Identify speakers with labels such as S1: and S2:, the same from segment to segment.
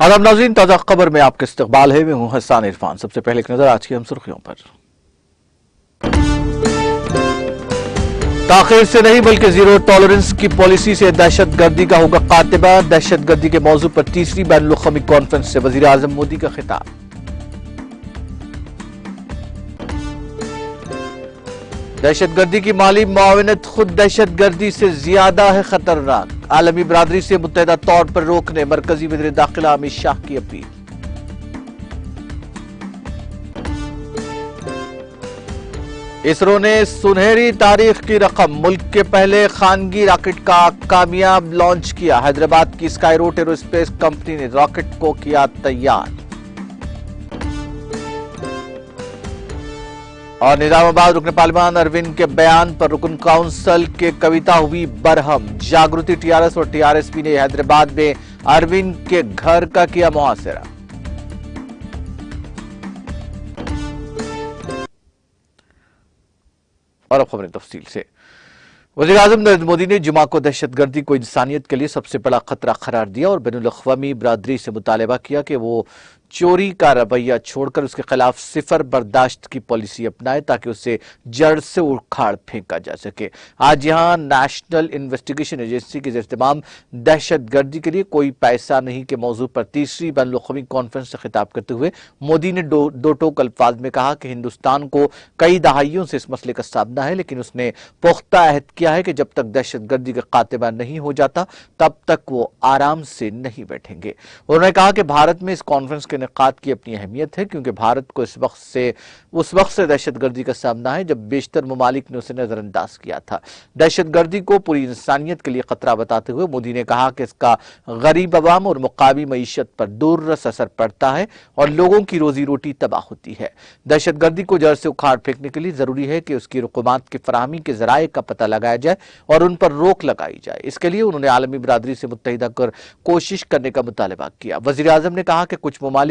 S1: आदाब नाज़रीन, ताज़ा खबर में आपका इस्तकबाल है। मैं हूं हसन इरफान। सबसे पहले एक नजर आज की हम सुर्खियों पर। ताखीर से नहीं बल्कि जीरो टॉलरेंस की पॉलिसी से दहशतगर्दी का होगा खात्मा। दहशतगर्दी के मौजू पर तीसरी बैनुल-अक़वामी कॉन्फ्रेंस से वज़ीर आज़म मोदी का खिताब। दहशतगर्दी की माली मुआवनत खुद दहशतगर्दी से ज्यादा है खतरनाक। आलमी बरादरी से मुत्तहिदा तौर पर रोकने मरकजी वज़ीर दाखिला अमित शाह की अपील। इसरो ने सुनहरी तारीख की रकम, मुल्क के पहले खानगी रॉकेट का कामयाब लॉन्च किया। हैदराबाद की स्काईरूट एरोस्पेस कंपनी ने रॉकेट को किया तैयार। और निजामाबाद रुकन पार्लिमान अरविंद के बयान पर रुकन काउंसिल के कविता हुई बरहम। जागृति टीआरएस और टीआरएसपी ने हैदराबाद में अरविंद के घर का किया मुहासिरा। और अब खबरें तफसील से। वज़ीर आज़म नरेंद्र मोदी ने जुमा को दहशतगर्दी को इंसानियत के लिए सबसे बड़ा खतरा करार दिया और बैनुल-अक़वामी बरादरी से मुतालबा किया कि वो चोरी का रवैया छोड़कर उसके खिलाफ सिफर बर्दाश्त की पॉलिसी अपनाए ताकि उसे जड़ से उखाड़ फेंका जा सके। आज यहां नेशनल इन्वेस्टिगेशन एजेंसी के इस्तेमाल दहशतगर्दी के लिए कोई पैसा नहीं के मौजू पर तीसरी बैनुल-अक़वामी कॉन्फ्रेंस से खिताब करते हुए मोदी ने दो टोक अल्फाज में कहा कि हिंदुस्तान को कई दहाइयों से इस मसले का सामना है, लेकिन उसने पुख्ता अहद किया है कि जब तक दहशतगर्दी का खात्मा नहीं हो जाता तब तक वो आराम से नहीं बैठेंगे। उन्होंने कहा कि भारत में इस कॉन्फ्रेंस के इनेकाद की अपनी अहमियत है, क्योंकि भारत को उस वक्त से दहशतगर्दी का सामना है जब बेशतर ममालिक ने उसे नजरअंदाज किया था। दहशतगर्दी को पूरी इंसानियत के लिए खतरा बताते हुए मोदी ने कहा कि इसका गरीब अवाम और मुकामी मईशत पर दूररस असर पड़ता है और लोगों की रोजी रोटी तबाह होती है। दहशतगर्दी को जड़ से उखाड़ फेंकने के लिए जरूरी है कि उसकी रुकूमात की फराहमी के जराये का पता लगाया जाए और उन पर रोक लगाई जाए। इसके लिए उन्होंने आलमी बरादरी से मुत्तहिदा कर कोशिश करने का मुतालबा किया। वज़ीर आज़म ने कहा कि कुछ ममालिक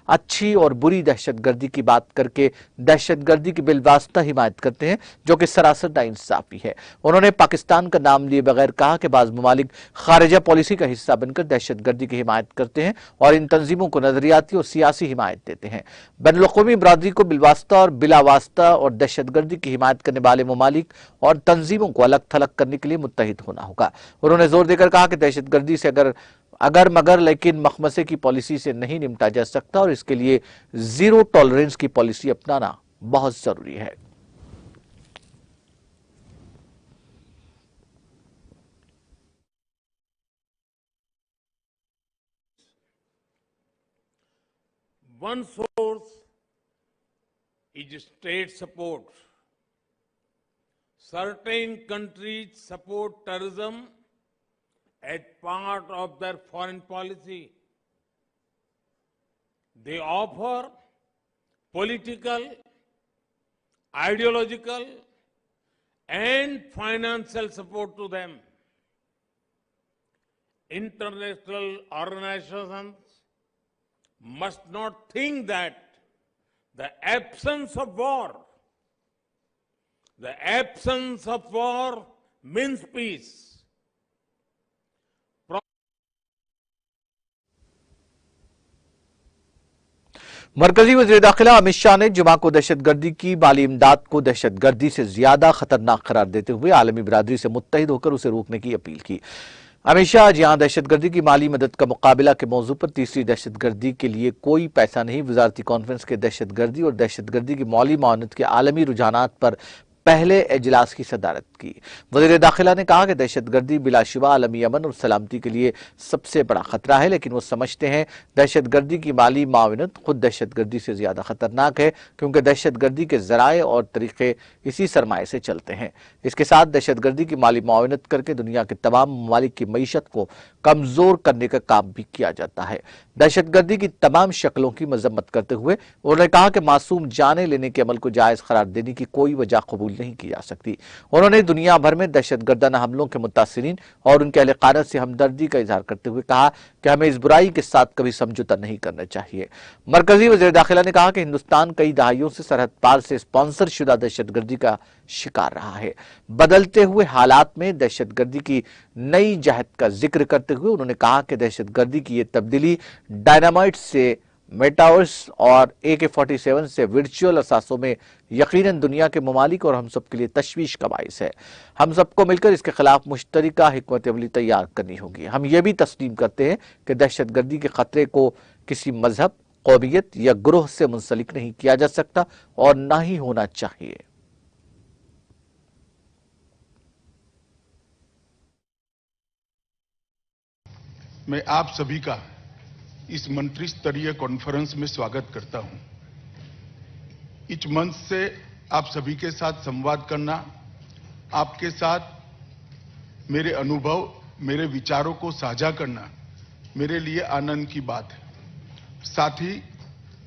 S1: अच्छी और बुरी दहशतगर्दी की बात करके दहशतगर्दी की बिलवास्ता हिमायत करते हैं, जो कि सरासर नाइंसाफी है। उन्होंने पाकिस्तान का नाम लिए बगैर कहा कि बाज़ ममालिक खारिजा पॉलिसी का हिस्सा बनकर दहशतगर्दी की हिमायत करते हैं और इन तंजीमों को नजरियाती और सियासी हिमायत देते हैं। बैनुल-अक़वामी बरादरी को बिलवास्ता और बिलावास्ता और दहशतगर्दी की हिमायत करने वाले ममालिक और तंजीमों को अलग थलग करने के लिए मुत्तहिद होना होगा। उन्होंने जोर देकर कहा कि दहशतगर्दी से अगर मगर लेकिन मखमसे की पॉलिसी से नहीं निपटा जा सकता और इसके लिए जीरो टॉलरेंस की पॉलिसी अपनाना बहुत जरूरी है।
S2: One source is state support. Certain countries support terrorism as part of their foreign policy. They offer political, ideological, and financial support to them. International organizations must not think that the absence of war means peace.
S1: मरकजी वज़ीर दाखिला अमित शाह ने जुमा को दहशतगर्दी की माली इमदाद को दहशतगर्दी से ज्यादा खतरनाक करार देते हुए आलमी बरादरी से मुत्तहिद होकर उसे रोकने की अपील की। अमित शाह आज यहां दहशतगर्दी की माली मदद का मुकाबला के मौजू पर तीसरी दहशतगर्दी के लिए कोई पैसा नहीं वजारती कॉन्फ्रेंस के दहशतगर्दी और दहशतगर्दी की माली मानत के आलमी रुझानात पर पहले इजलास की सदारत की। वज़ीर दाखिला ने कहा कि दहशतगर्दी बिलाशुबा आलमी अमन और सलामती के लिए सबसे बड़ा खतरा है, लेकिन वो समझते हैं दहशतगर्दी की माली मावनत खुद दहशतगर्दी से ज्यादा खतरनाक है, क्योंकि दहशतगर्दी के जराये और तरीके इसी सरमाए से चलते हैं। इसके साथ दहशतगर्दी की माली मावनत करके दुनिया के तमाम ममालिक की मईशत को कमजोर करने का काम भी किया जाता है। दहशतगर्दी की तमाम शक्लों की मजम्मत करते हुए उन्होंने कहा कि मासूम जाने लेने के अमल को जायज करार देने की कोई वजह कबूल कबूल नहीं की जा सकती। उन्होंने दुनिया भर में दहशतगर्दाना हमलों के मुतासिरीन और उनके अहल-ए-क़ाना से हमदर्दी का इजहार करते हुए कहा कि हमें इस बुराई के साथ कभी समझौता नहीं करना चाहिए। मरकजी वज़ीर दाखिला ने कहा कि हिंदुस्तान कई दहाइयों से सरहद पार से स्पॉन्सर शुदा दहशतगर्दी का शिकार रहा है। बदलते हुए हालात में दहशतगर्दी की नई जहत का जिक्र करते हुए उन्होंने कहा कि दहशतगर्दी की ये तब्दीली डायनामाइट से मेटावर्स और AK-47 से वर्चुअल असासों में यकीनन दुनिया के ममालिक और हम सब के लिए तशवीश का बाइस है। हम सबको मिलकर इसके खिलाफ मुश्तरका हिकमत अमली तैयार करनी होगी। हम ये भी तस्लीम करते हैं कि दहशतगर्दी के खतरे को किसी मजहब, कौमियत या ग्रोह से मुंसलिक नहीं किया जा सकता और ना ही होना चाहिए।
S3: मैं आप सभी का इस मंत्री स्तरीय कॉन्फ्रेंस में स्वागत करता हूं। इस मंच से आप सभी के साथ संवाद करना, आपके साथ मेरे अनुभव, मेरे विचारों को साझा करना मेरे लिए आनंद की बात है। साथ ही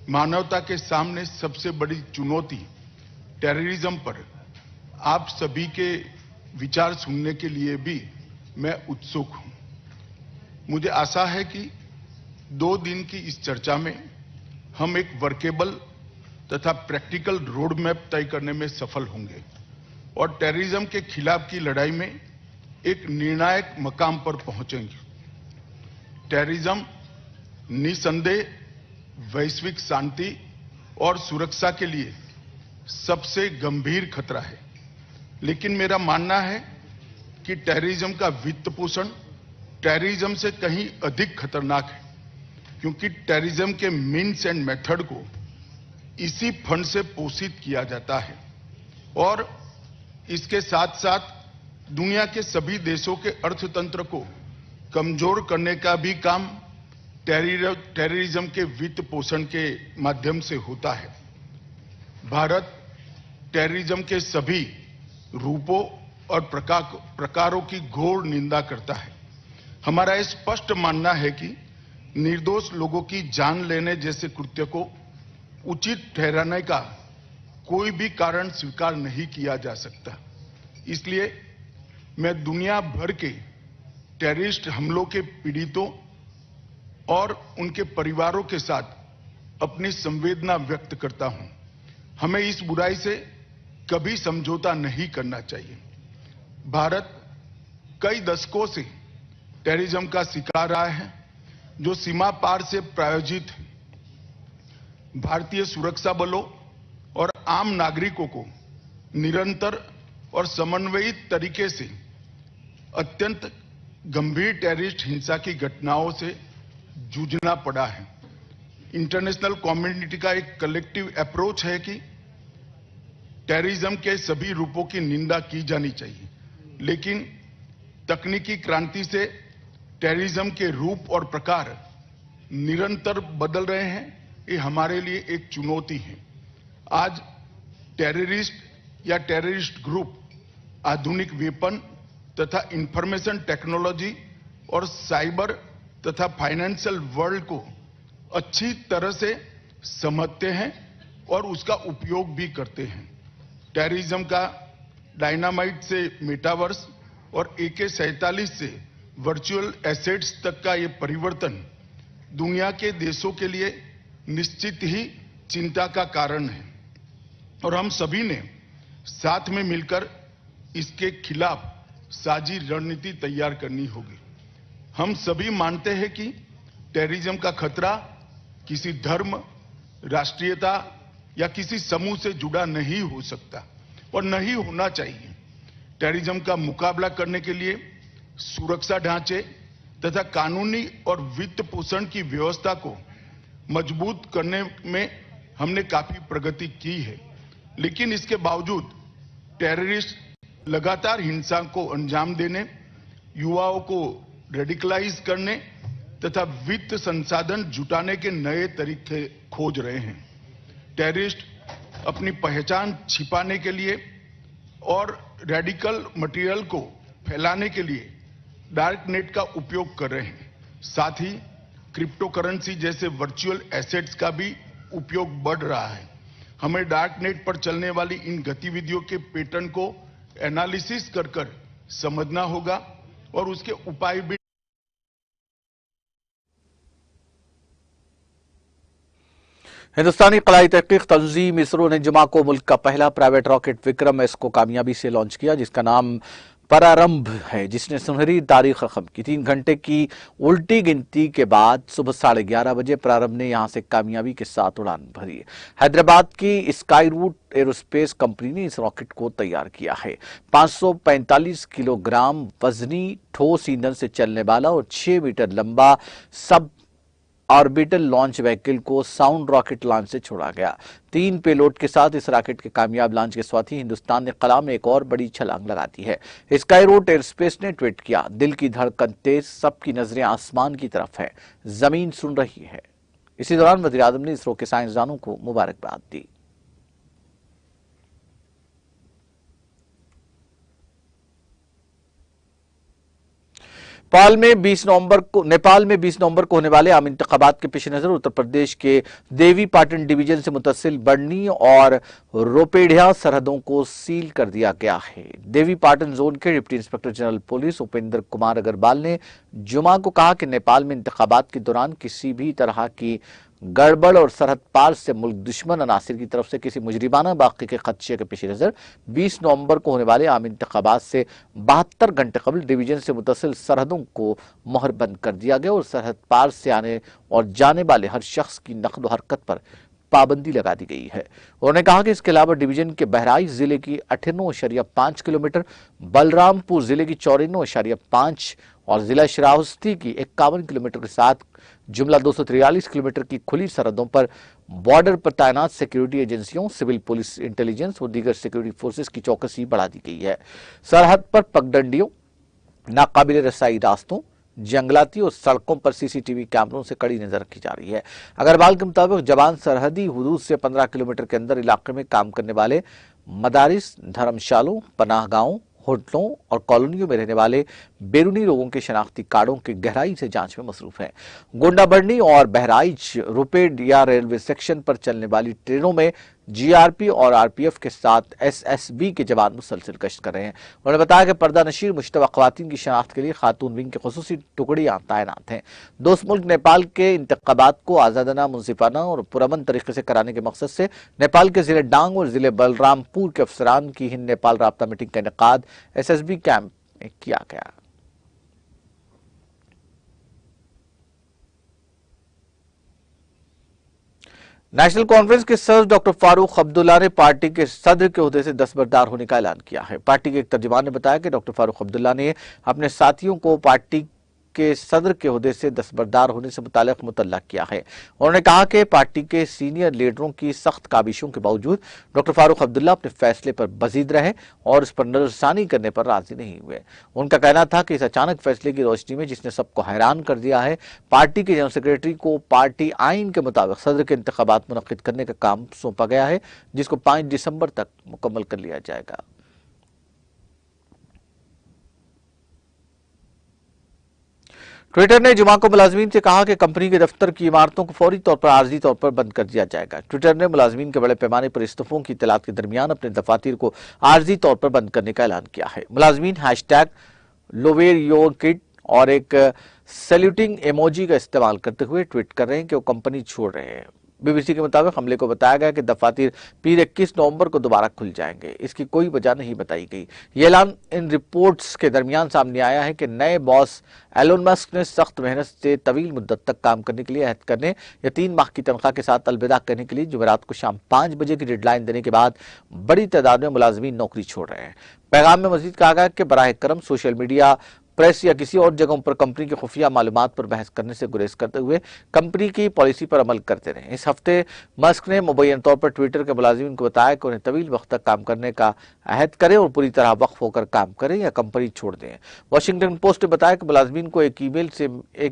S3: मानवता के सामने सबसे बड़ी चुनौती टेररिज्म पर आप सभी के विचार सुनने के लिए भी मैं उत्सुक हूं। मुझे आशा है कि 2 दिन की इस चर्चा में हम एक वर्केबल तथा प्रैक्टिकल रोड मैप तय करने में सफल होंगे और टेररिज्म के खिलाफ की लड़ाई में एक निर्णायक मकाम पर पहुंचेंगे। टेररिज्म निसंदेह वैश्विक शांति और सुरक्षा के लिए सबसे गंभीर खतरा है, लेकिन मेरा मानना है कि टेररिज्म का वित्त पोषण टेररिज्म से कहीं अधिक खतरनाक है, क्योंकि टेररिज्म के मीन्स एंड मेथड को इसी फंड से पोषित किया जाता है और इसके साथ साथ दुनिया के सभी देशों के अर्थतंत्र को कमजोर करने का भी काम टेररिज्म के वित्त पोषण के माध्यम से होता है। भारत टेररिज्म के सभी रूपों और प्रकारों की घोर निंदा करता है। हमारा यह स्पष्ट मानना है कि निर्दोष लोगों की जान लेने जैसे कृत्य को उचित ठहराने का कोई भी कारण स्वीकार नहीं किया जा सकता। इसलिए मैं दुनिया भर के टेररिस्ट हमलों के पीड़ितों और उनके परिवारों के साथ अपनी संवेदना व्यक्त करता हूं। हमें इस बुराई से कभी समझौता नहीं करना चाहिए। भारत कई दशकों से टेररिज्म का शिकार रहा है, जो सीमा पार से प्रायोजित है। भारतीय सुरक्षा बलों और आम नागरिकों को निरंतर और समन्वयित तरीके से अत्यंत गंभीर टेररिस्ट हिंसा की घटनाओं से जूझना पड़ा है। इंटरनेशनल कम्युनिटी का एक कलेक्टिव अप्रोच है कि टेररिज्म के सभी रूपों की निंदा की जानी चाहिए, लेकिन तकनीकी क्रांति से टेररिज्म के रूप और प्रकार निरंतर बदल रहे हैं। ये हमारे लिए एक चुनौती है। आज टेररिस्ट या टेररिस्ट ग्रुप आधुनिक वेपन तथा इंफॉर्मेशन टेक्नोलॉजी और साइबर तथा फाइनेंशियल वर्ल्ड को अच्छी तरह से समझते हैं और उसका उपयोग भी करते हैं। टेररिज्म का डायनामाइट से मेटावर्स और AK-47 से वर्चुअल एसेट्स तक का ये परिवर्तन दुनिया के देशों के लिए निश्चित ही चिंता का कारण है और हम सभी ने साथ में मिलकर इसके खिलाफ साझी रणनीति तैयार करनी होगी। हम सभी मानते हैं कि टेररिज्म का खतरा किसी धर्म, राष्ट्रीयता या किसी समूह से जुड़ा नहीं हो सकता और नहीं होना चाहिए। टेररिज्म का मुकाबला करने के लिए सुरक्षा ढांचे तथा कानूनी और वित्त पोषण की व्यवस्था को मजबूत करने में हमने काफी प्रगति की है, लेकिन इसके बावजूद टेररिस्ट लगातार हिंसा को अंजाम देने, युवाओं को रेडिकलाइज करने तथा वित्त संसाधन जुटाने के नए तरीके खोज रहे हैं। टेररिस्ट अपनी पहचान छिपाने के लिए और रेडिकल मटेरियल को फैलाने के लिए डार्क नेट का उपयोग कर रहे हैं। साथ ही क्रिप्टो करेंसी जैसे वर्चुअल एसेट्स का भी उपयोग बढ़ रहा है। हमें डार्क नेट पर चलने वाली इन गतिविधियों के पैटर्न को एनालिसिस कर समझना होगा और उसके उपाय भी।
S1: हिंदुस्तानी कलाई तहकीक तंजीम इसरो ने जुमा को मुल्क का पहला प्राइवेट रॉकेट विक्रम एस को कामयाबी से लॉन्च किया, जिसका नाम प्रारंभ है, जिसने सुनहरी तारीख रकम की। 3 घंटे की उल्टी गिनती के बाद सुबह 11:30 बजे प्रारंभ ने यहां से कामयाबी के साथ उड़ान भरी। हैदराबाद की स्काई रूट एरोस्पेस कंपनी ने इस रॉकेट को तैयार किया है। 545 किलोग्राम वजनी ठोस ईंधन से चलने वाला और 6 मीटर लंबा सब ऑर्बिटल लॉन्च व्हीकल को साउंड रॉकेट लॉन्च से छोड़ा गया। 3 पेलोड के साथ इस रॉकेट के कामयाब लॉन्च के साथ ही हिंदुस्तान ने कला में एक और बड़ी छलांग लगा दी है। स्काई रूट एयरस्पेस ने ट्वीट किया, दिल की धड़कन तेज, सबकी नजरें आसमान की तरफ है, जमीन सुन रही है। इसी दौरान वजीर आजम ने इसरो के साइंसदानों को मुबारकबाद दी। नेपाल में 20 नवंबर को होने वाले आम इंतखाबात के पेश नजर उत्तर प्रदेश के देवी पाटन डिवीजन से मुतसिल बढ़नी और रोपेडिया सरहदों को सील कर दिया गया है। देवी पाटन जोन के deputy inspector general police Upendra Kumar Agarwal ने जुमा को कहा कि नेपाल में इंतखाबात के दौरान किसी भी तरह की गड़बड़ और सरहद पार से मुल्क दुश्मन अनासिर की तरफ से किसी मुजरिमाना वाक़े के खदशे के पेश नजर 20 नवंबर को होने वाले आम इंतखाबात से 72 घंटे कबल डिवीजन से मुतसिल सरहदों को मोहरबंद कर दिया गया और सरहद पार से आने और जाने वाले हर शख्स की नकल हरकत पर पाबंदी लगा दी गई है। उन्होंने कहा कि इसके अलावा डिवीजन के बहराइच जिले की 98.5 किलोमीटर, बलरामपुर जिले की 94.5 और जिला श्रावस्ती की 51 किलोमीटर के साथ जुमला 243 किलोमीटर की खुली सरहदों पर बॉर्डर पर तैनात सिक्योरिटी एजेंसियों, सिविल पुलिस, इंटेलिजेंस और दीगर सिक्योरिटी फोर्सेस की चौकसी बढ़ा दी गई है। सरहद पर पगडंडियों, नाकाबिले रसाई रास्तों, जंगलाती और सड़कों पर सीसीटीवी कैमरों से कड़ी नजर रखी जा रही है। अग्रवाल के मुताबिक जवान सरहदी हुदूद से 15 किलोमीटर के अंदर इलाके में काम करने वाले मदारिस, धर्मशालों, पनाहगाहों, होटलों और कॉलोनियों में रहने वाले बैरूनी लोगों के शनाख्ती कार्डों की गहराई से जांच में मसरूफ हैं। गोंडाबर्नी और बहराइच रुपेडिया रेलवे सेक्शन पर चलने वाली ट्रेनों में जीआरपी और आरपीएफ के साथ एसएसबी के जवान मुसलसल गश्त कर रहे हैं। उन्होंने बताया कि पर्दा नशीर मुश्तबा ख्वातीन की शनाख्त के लिए खातून विंग की खुसूसी टुकड़ियां तैनात हैं। दोस्त मुल्क नेपाल के इंतखाबात को आजादाना, मुंसिफाना और पुरअमन तरीके से कराने के मकसद से नेपाल के जिले डांग और जिले बलरामपुर के अफसरान की हिंद नेपाल राब्ता मीटिंग का इनेकाद एसएसबी कैंप में किया गया। नेशनल कॉन्फ्रेंस के सदर डॉक्टर फारूक अब्दुल्ला ने पार्टी के सदर के ओहदे से दस्तबरदार होने का ऐलान किया है। पार्टी के एक तर्जुमान ने बताया कि डॉक्टर फारूक अब्दुल्ला ने अपने साथियों को पार्टी के सदर के ओहदे से दस्तबरदार होने से मुताल्लिक मुतल्ला किया है। उन्होंने कहा कि पार्टी के सीनियर लीडरों की सख्त काबिशों के बावजूद डॉक्टर फारूक अब्दुल्ला अपने फैसले पर बजीद रहे और इस पर नजरसानी करने पर राजी नहीं हुए। उनका कहना था कि इस अचानक फैसले की रोशनी में, जिसने सबको हैरान कर दिया है, पार्टी के जनरल सेक्रेटरी को पार्टी आइन के मुताबिक सदर के इंतखाबात मुनक्किद करने का काम सौंपा गया है, जिसको 5 दिसंबर तक मुकम्मल कर लिया जाएगा। ट्विटर ने जुमा को मुलाजमीन से कहा कि कंपनी के दफ्तर की इमारतों को फौरी तौर पर आर्जी तौर पर बंद कर दिया जाएगा। ट्विटर ने मुलाजमीन के बड़े पैमाने पर इस्तीफों की इत्तलात के दरमियान अपने दफातर को आर्जी तौर पर बंद करने का ऐलान किया है। मुलाजमीन हैशटैग लोवेर योर किड और एक सैल्यूटिंग इमोजी का इस्तेमाल करते हुए ट्वीट कर रहे हैं कि वो कंपनी छोड़ रहे हैं। बीबीसी के मुताबिक हमले को बताया गया कि दफातर पीर 21 नवंबर को दोबारा खुल जाएंगे। इसकी कोई वजह नहीं बताई गई। ये ऐलान इन रिपोर्ट्स के दरमियान सामने आया है कि नए बॉस एलोन मस्क ने सख्त मेहनत से तवील मुद्दत तक काम करने के लिए अहद करने या 3 माह की तनख्वाह के साथ अलविदा करने के लिए जुमेरात को शाम 5 बजे की डेडलाइन देने के बाद बड़ी तादाद में मुलाजमीन नौकरी छोड़ रहे हैं। पैगाम में मजीद कहा गया कि बराह करम सोशल मीडिया, प्रेस या किसी और जगहों पर कंपनी की खुफिया मालूमात पर बहस करने से गुरेज करते हुए कंपनी की पॉलिसी पर अमल करते रहे। इस हफ्ते मस्क ने मुबैयन तौर पर ट्विटर के मुलाजिमीन को बताया कि उन्हें तवील वक्त तक काम करने का अहद करें और पूरी तरह वक्फ होकर काम करें या कंपनी छोड़ दें। वाशिंगटन पोस्ट ने बताया कि मुलाजिमीन को एक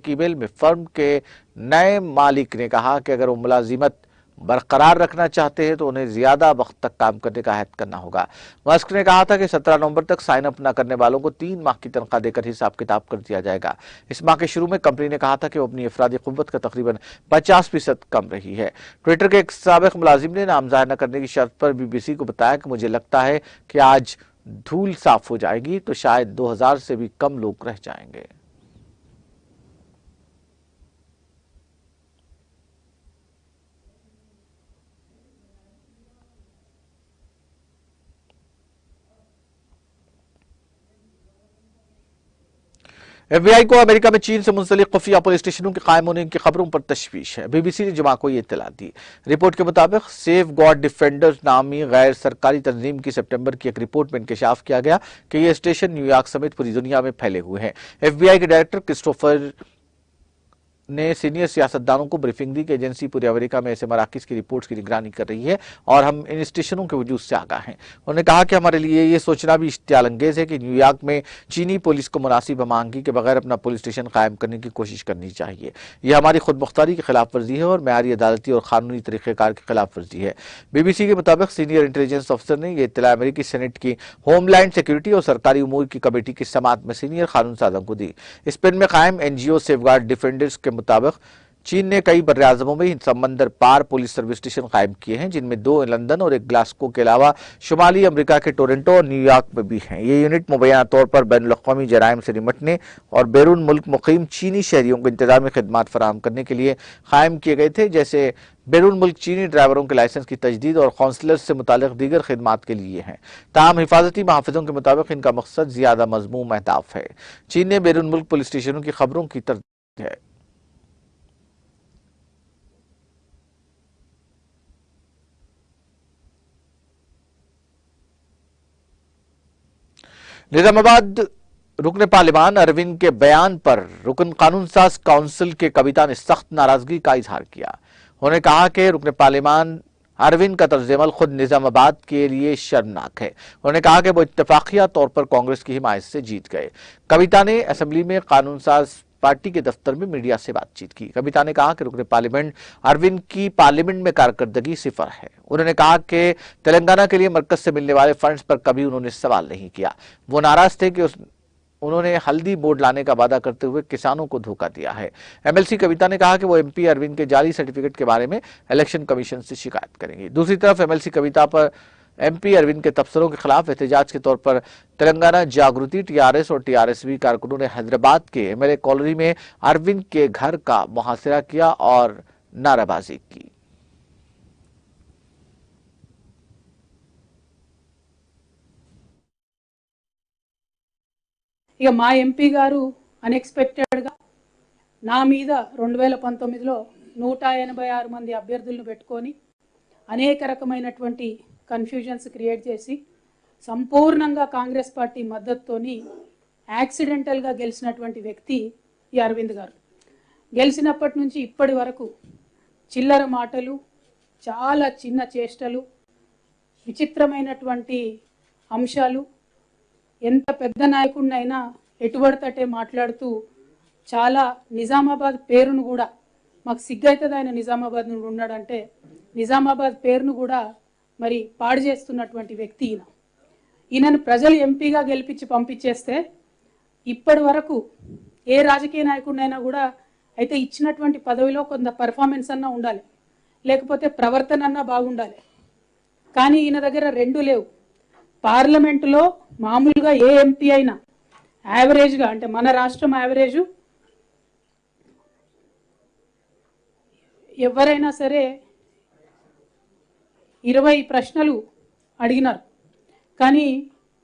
S1: ईमेल में फर्म के नए मालिक ने कहा कि अगर वो मुलाजिमत बरकरार रखना चाहते हैं तो उन्हें ज्यादा वक्त तक काम करने का अहद करना होगा। मस्क ने कहा था कि 17 नवंबर तक साइन अप न करने वालों को 3 माह की तनख्वाह देकर हिसाब किताब कर दिया जाएगा। इस माह के शुरू में कंपनी ने कहा था कि वो अपनी अफरादी कुव्वत का तकरीबन 50% कम रही है। ट्विटर के एक साबिक मुलाजिम ने नाम जाहिर न करने की शर्त पर बीबीसी को बताया कि मुझे लगता है कि आज धूल साफ हो जाएगी तो शायद 2000 से भी कम लोग रह जाएंगे। FBI को अमेरिका में चीन से मुंसलिक खुफिया पुलिस स्टेशनों के कायम होने की खबरों पर तशवीश है। बीबीसी ने जुमा को ये इत्तला दी। रिपोर्ट के मुताबिक सेफ गॉड डिफेंडर्स नामी गैर सरकारी तंजीम की सितंबर की एक रिपोर्ट में इंकशाफ किया गया कि ये स्टेशन न्यूयॉर्क समेत पूरी दुनिया में फैले हुए हैं। FBI के डायरेक्टर क्रिस्टोफर ने सीनियर सियासतदानों को ब्रीफिंग दी कि एजेंसी पूरे अमेरिका में ऐसे मराकज की रिपोर्ट्स की निगरानी कर रही है और हम इन स्टेशनों के वजूद से आगाह हैं। उन्होंने कहा कि हमारे लिए ये सोचना भी इश्तियाल अंगेज है कि न्यूयॉर्क में चीनी पुलिस को मुनासिब मांगी के बगैर अपना पुलिस स्टेशन कायम करने की कोशिश करनी चाहिए। यह हमारी खुद मुख्तारी की खिलाफ वर्जी है और मेयारी अदालती और कानूनी तरीक़ेकार की खिलाफ वर्जी है। बीबीसी के मुताबिक सीनियर इंटेलिजेंस अफसर ने यह इत्तला अमेरिकी सेनेट की होमलैंड सिक्योरिटी और सरकारी उमूर की कमेटी की समात में सीनियर कानून साजों को दी। स्पेन में कायम NGO सेफगार्ड डिफेंडर्स के मुताबिक चीन ने कई बर्र-ए-आज़मों में समंदर पार पुलिस सर्विस स्टेशन कायम किए हैं, जिनमें 2 लंदन और 1 ग्लासगो के अलावा शुमाली अमेरिका के टोरंटो और न्यूयॉर्क में भी हैं। ये यूनिट मुबैना तौर पर बैनुल-अक़वामी जराइम से निपटने और बैरून मुल्क मुकीम चीनी शहरियों को इंतजामी खिदमात फराहम करने के लिए कायम किए गए थे, जैसे बैरून मुल्क चीनी ड्राइवरों के लाइसेंस की तजदीद और कौंसलर्स से मुतालिक दीगर खिदमात के लिए हैं। ताहम हिफाजती महाफिजों के मुताबिक इनका मकसद ज्यादा मज़मूम अहदाफ है। चीन ने बैरून मुल्क पुलिस स्टेशनों की खबरों की तरदीद है। निजामाबाद रुकन पार्लिमान अरविंद के बयान पर रुकन कानून साज काउंसिल के कविता ने सख्त नाराजगी का इजहार किया। उन्होंने कहा कि रुकन पार्लिमान अरविंद का तर्जुमल खुद निजामाबाद के लिए शर्मनाक है। उन्होंने कहा कि वो इत्तफाकिया तौर पर कांग्रेस की हिमायत से जीत गए। कविता ने असेंबली में कानून साज पार्टी के दफ्तर में मीडिया से बातचीत की। कविता ने कहा कि रुकन पार्लियामेंट अरविंद की पार्लियामेंट में कारकर्दगी सिफर है। उन्होंने कहा कि तेलंगाना के लिए मरकज से मिलने वाले फंड्स पर कभी उन्होंने सवाल नहीं किया। वो नाराज थे कि उन्होंने हल्दी बोर्ड लाने का वादा करते हुए किसानों को धोखा दिया है। MLC कविता ने कहा कि वो MP अरविंद के जाली सर्टिफिकेट के बारे में इलेक्शन कमीशन से शिकायत करेंगी। दूसरी तरफ MLC कविता पर MP अरविंद के तबसरों के खिलाफ एहतजाज के तौर पर तेलंगाना जागृति TRS और TRSV कारकुनों ने हैदराबाद के MLA कॉलोनी में अरविंद के घर का मुहासिरा किया और नाराबाजी की।
S4: ఇక మా ఎంపీ గారు అన్ఎక్స్పెక్టెడ్గా నా మీద 2019లో 186 మంది అభ్యర్థులను పెట్టుకొని అనేక రకమైనటువంటి కన్ఫ్యూజన్స్ క్రియేట్ చేసి సంపూర్ణంగా కాంగ్రెస్ పార్టీ మద్దతుతోని యాక్సిడెంటల్గా గెలిచినటువంటి వ్యక్తి ఈ అరవింద్ గారు. గెలిచినప్పటి నుంచి ఇప్పటి వరకు చిల్లర మాటలు, చాలా చిన్న చేష్టలు, విచిత్రమైనటువంటి అంశాలు, ఎంత పెద్ద నాయకుడినైనా ఎటుబడితటే మాట్లాడుతూ చాలా నిజామాబాద్ పేరును కూడా, మాకు సిగ్గైతుంది ఆయన నిజామాబాద్ నుండి ఉన్నాడంటే, నిజామాబాద్ పేరును కూడా మరి పాడు చేస్తున్నటువంటి వ్యక్తి ఈయన. ఈయనను ప్రజలు ఎంపీగా గెలిపించి పంపించేస్తే ఇప్పటి వరకు ఏ రాజకీయ నాయకుడినైనా కూడా అయితే ఇచ్చినటువంటి పదవిలో కొంత పర్ఫార్మెన్స్ అన్నా ఉండాలి, లేకపోతే ప్రవర్తన అన్నా బాగుండాలి. కానీ ఈయన దగ్గర రెండు లేవు. పార్లమెంటులో మామూలుగా ఏ ఎంపీ అయినా యావరేజ్గా, అంటే మన రాష్ట్రం యావరేజు, ఎవరైనా సరే 20 ప్రశ్నలు అడిగినారు, కానీ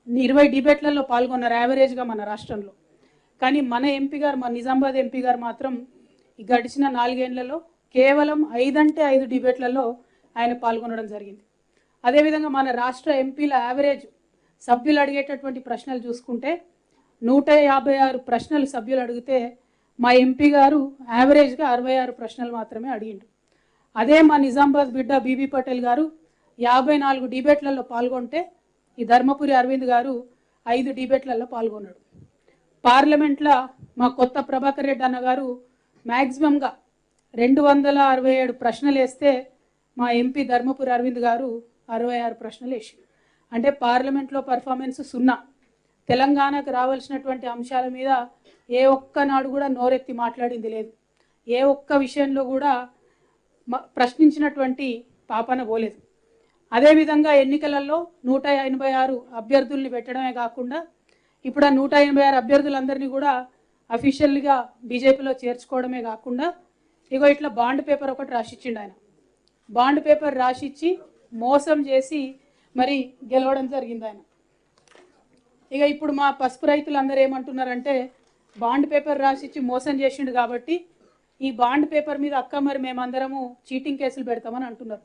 S4: 20 డిబేట్లలో పాల్గొన్నారు యావరేజ్గా మన రాష్ట్రంలో. కానీ మన ఎంపీ గారు, మన నిజామాబాద్ ఎంపీ గారు మాత్రం ఈ గడిచిన 4 ఏళ్లలో కేవలం 5 అంటే 5 డిబేట్లలో ఆయన పాల్గొనడం జరిగింది. అదేవిధంగా మన రాష్ట్ర ఎంపీల యావరేజ్ సభ్యులు అడిగేటటువంటి ప్రశ్నలు చూసుకుంటే 156 ప్రశ్నలు సభ్యులు అడిగితే మా ఎంపీ గారు యావరేజ్గా 66 ప్రశ్నలు మాత్రమే అడిగిండు. అదే మా నిజామాబాద్ బిడ్డ బీబీ పటేల్ గారు 54 డిబేట్లలో పాల్గొంటే ఈ ధర్మపురి అరవింద్ గారు 5 డిబేట్లలో పాల్గొన్నాడు. పార్లమెంట్లో మా కొత్త ప్రభాకర్ రెడ్డి అన్న గారు మ్యాక్సిమంగా 267 ప్రశ్నలు వేస్తే మా ఎంపీ ధర్మపురి అరవింద్ గారు 66 ప్రశ్నలు వేసిండు. అంటే పార్లమెంట్లో పర్ఫార్మెన్స్ 0. తెలంగాణకు రావాల్సినటువంటి అంశాల మీద ఏ ఒక్కనాడు కూడా నోరెత్తి మాట్లాడింది లేదు. ఏ ఒక్క విషయంలో కూడా ప్రశ్నించినటువంటి పాపన పోలేదు. అదేవిధంగా ఎన్నికలలో 186 అభ్యర్థుల్ని పెట్టడమే కాకుండా ఇప్పుడు ఆ 186 అభ్యర్థులందరినీ కూడా అఫీషియల్గా బీజేపీలో చేర్చుకోవడమే కాకుండా ఇగో ఇట్లా బాండ్ పేపర్ ఒకటి రాసిచ్చిండు ఆయన. బాండ్ పేపర్ రాసిచ్చి మోసం చేసి మరి గెలవడం జరిగింది ఆయన. ఇక ఇప్పుడు మా పసుపు రైతులందరూ ఏమంటున్నారంటే బాండ్ పేపర్ రాసిచ్చి మోసం చేసిండు కాబట్టి ఈ బాండ్ పేపర్ మీద అక్క మరి మేమందరము చీటింగ్ కేసులు పెడతామని అంటున్నారు.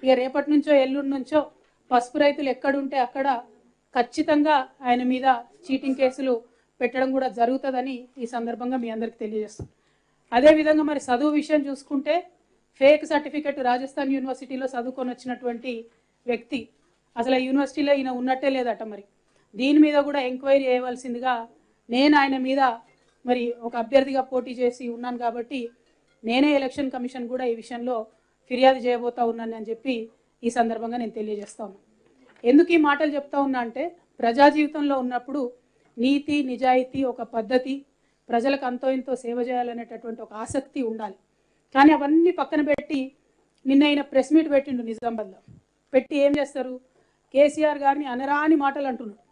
S4: ఇక రేపటి నుంచో ఎల్లుండి నుంచో పసుపు రైతులు ఎక్కడుంటే అక్కడ ఖచ్చితంగా ఆయన మీద చీటింగ్ కేసులు పెట్టడం కూడా జరుగుతుందని ఈ సందర్భంగా మీ అందరికీ తెలియజేస్తాం. అదేవిధంగా మరి చదువు విషయం చూసుకుంటే ఫేక్ సర్టిఫికెట్ రాజస్థాన్ యూనివర్సిటీలో చదువుకొని వచ్చినటువంటి వ్యక్తి అసలు ఆ యూనివర్సిటీలో ఈయన ఉన్నట్టే లేదట. మరి దీని మీద కూడా ఎంక్వైరీ చేయవలసిందిగా నేను ఆయన మీద మరి ఒక అభ్యర్థిగా పోటీ చేసి ఉన్నాను కాబట్టి నేనే ఎలక్షన్ కమిషన్ కూడా ఈ విషయంలో ఫిర్యాదు చేయబోతా ఉన్నాను అని చెప్పి ఈ సందర్భంగా నేను తెలియజేస్తాను. ఎందుకు ఈ మాటలు చెప్తా ఉన్నా అంటే ప్రజా జీవితంలో ఉన్నప్పుడు నీతి నిజాయితీ ఒక పద్ధతి, ప్రజలకు అంతో ఇంతో సేవ చేయాలనేటటువంటి ఒక ఆసక్తి ఉండాలి. కానీ అవన్నీ పక్కన పెట్టి నిన్న ఆయన ప్రెస్ మీట్ పెట్టిండు నిజామాబాద్లో. పెట్టి ఏం చేస్తారు, కేసీఆర్ గారిని అనరాని మాటలు అంటున్నాడు.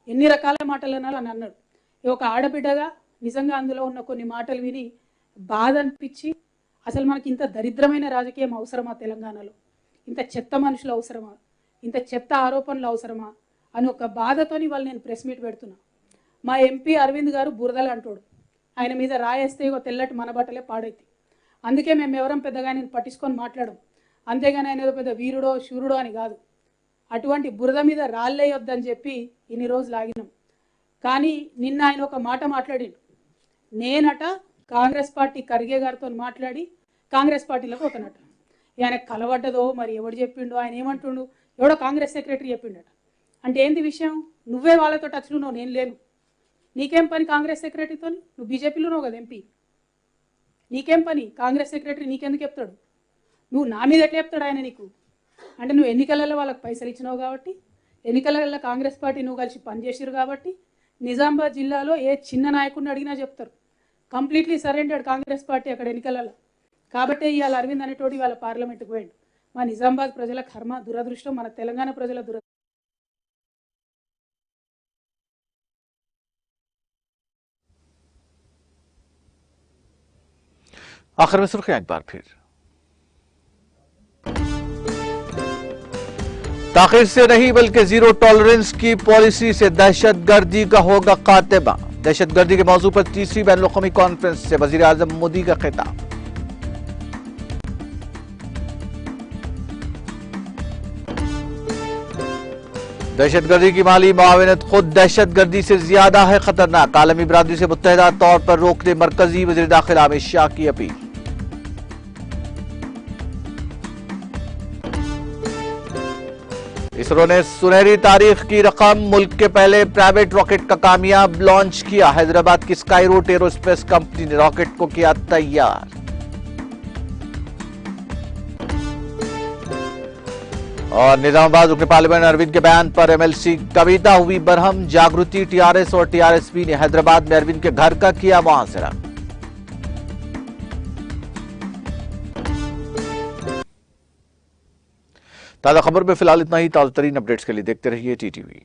S4: ఎన్ని రకాల మాటలు అనాలి అని అన్నాడు. ఒక ఆడబిడ్డగా నిజంగా అందులో ఉన్న కొన్ని మాటలు విని బాధ అనిపించి అసలు మనకి ఇంత దరిద్రమైన రాజకీయం అవసరమా, తెలంగాణలో ఇంత చెత్త మనుషులు అవసరమా, ఇంత చెత్త ఆరోపణలు అవసరమా అని ఒక బాధతోని వాళ్ళు నేను ప్రెస్ మీట్ పెడుతున్నా. మా ఎంపీ అరవింద్ గారు బురదలు అంటాడు. ఆయన మీద రాయేస్తే ఇగో తెల్లటి మన బట్టలే పాడైతే. అందుకే మేము ఎవరం పెద్దగా నేను పట్టించుకొని మాట్లాడం. అంతేగాని ఆయన ఏదో పెద్ద వీరుడో శూరుడో అని కాదు. అటువంటి బురద మీద రాళ్ళేయొద్దని చెప్పి ఇన్ని రోజులు ఆగినాం. కానీ నిన్న ఆయన ఒక మాట మాట్లాడిండు. నేనట కాంగ్రెస్ పార్టీ ఖర్గే గారితో మాట్లాడి కాంగ్రెస్ పార్టీలోకి పోతానట. ఆయన కలవడ్డదో మరి ఎవడు చెప్పిండు, ఆయన ఏమంటుండు, ఎవడో కాంగ్రెస్ సెక్రటరీ చెప్పిండట. అంటే ఏంది విషయం, నువ్వే వాళ్ళతో టచ్లో ఉన్నావు, నేను లేను. నీకేం పని కాంగ్రెస్ సెక్రటరీతో? నువ్వు బీజేపీలో ఉన్నావు కదా ఎంపీ, నీకేం పని? కాంగ్రెస్ సెక్రటరీ నీకెందుకు చెప్తాడు? నువ్వు నా మీద ఎట్లా చెప్తాడు ఆయన నీకు? అంటే నువ్వు ఎన్నికలలో వాళ్ళకి పైసలు ఇచ్చినావు కాబట్టి, ఎన్నికలలో కాంగ్రెస్ పార్టీ నువ్వు కలిసి పనిచేసారు కాబట్టి నిజామాబాద్ జిల్లాలో ఏ చిన్న నాయకుడిని అడిగినా చెప్తారు కంప్లీట్లీ సరెండర్డ్ కాంగ్రెస్ పార్టీ అక్కడ ఎన్నికలలో. కాబట్టే ఇవాళ అరవింద్ అనేటోడు ఇవాళ పార్లమెంట్కి పోయాడు. మా నిజామాబాద్ ప్రజల కర్మ, దురదృష్టం, మన తెలంగాణ ప్రజల దురదృష్టం.
S1: आखिर में सुर्खियां एक बार फिर। ताखीर से नहीं बल्कि जीरो टॉलरेंस की पॉलिसी से दहशतगर्दी का होगा खात्मा। दहशतगर्दी के मौजू पर तीसरी बैनुल-अक़वामी कॉन्फ्रेंस से वजीर आजम मोदी का खिताब। दहशतगर्दी की माली मुआवनत खुद दहशतगर्दी से ज्यादा है खतरनाक। आलमी बिरादरी से मुत्तहिदा तौर पर रोकने मरकजी वज़ीर दाखिला अमित शाह की अपील। इसरो ने सुनहरी तारीख की रकम, मुल्क के पहले प्राइवेट रॉकेट का कामयाब लॉन्च किया। हैदराबाद की स्काई रूट एरोस्पेस कंपनी ने रॉकेट को किया तैयार। और निजामाबाद रुकन पार्लियामेंट अरविंद के बयान पर एमएलसी कविता हुई बरहम। जागृति, टीआरएस और टीआरएसपी ने हैदराबाद में अरविंद के घर का किया मुआसरा। ताजा खबर में फिलहाल इतना ही। ताजा तरीन अपडेट्स के लिए देखते रहिए टीटीवी।